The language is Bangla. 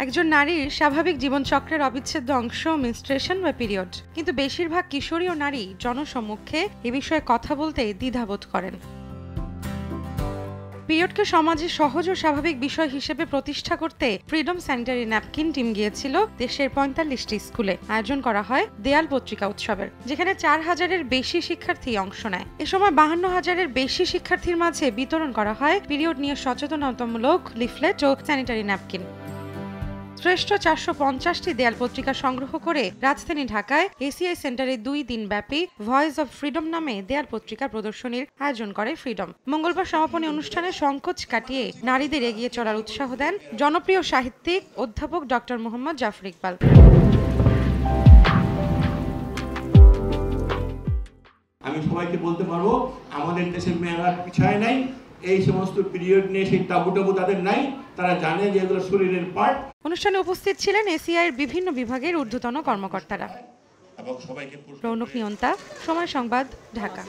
একজন নারীর স্বাভাবিক জীবনচক্রের অবিচ্ছেদ্য অংশ মেনস্ট্রুয়েশন বা পিরিয়ড, কিন্তু বেশিরভাগ কিশোরী ও নারী জনসম্মুখে এ বিষয়ে কথা বলতে দ্বিধাবোধ করেন। পিরিয়ডকে সমাজে সহজ ও স্বাভাবিক বিষয় হিসেবে প্রতিষ্ঠা করতে ফ্রিডম স্যানিটারি ন্যাপকিন টিম গিয়েছিল দেশের ৪৫টি স্কুলে। আয়োজন করা হয় দেয়াল পত্রিকা উৎসবের, যেখানে ৪,০০০-এর বেশি শিক্ষার্থী অংশ নেয়। এ সময় ৫২,০০০-এর বেশি শিক্ষার্থীর মাঝে বিতরণ করা হয় পিরিয়ড নিয়ে সচেতনতামূলক লিফলেট ও স্যানিটারি ন্যাপকিন। শ্রেষ্ঠ ৪৫০টি দেয়াল পত্রিকা সংগ্রহ করে রাজধানী ঢাকায় এসিআই সেন্টারে ২ দিন ব্যাপী ভয়েস অব ফ্রিডম নামে দেয়াল পত্রিকা প্রদর্শনীর আয়োজন করে ফ্রিডম। মঙ্গলবার সমাপনী অনুষ্ঠানে সংকোচ কাটিয়ে নারীদের এগিয়ে চলার উৎসাহ দেন জনপ্রিয় সাহিত্যিক অধ্যাপক ডক্টর মোহাম্মদ জাফর ইকবাল। আমি সবাইকে বলতে পারবো, আমাদের দেশের মেয়েরা পিছায় নাই। এই সমস্ত পিরিয়ড নিয়ে সেই তাবু তাদের নাই, তারা জানে যে এগুলো শরীরের পার্ট। অনুষ্ঠানে উপস্থিত ছিলেন এসিআই এর বিভিন্ন বিভাগের ঊর্ধ্বতন কর্মকর্তারা। রৌনক নিয়ন্তা, সময় সংবাদ, ঢাকা।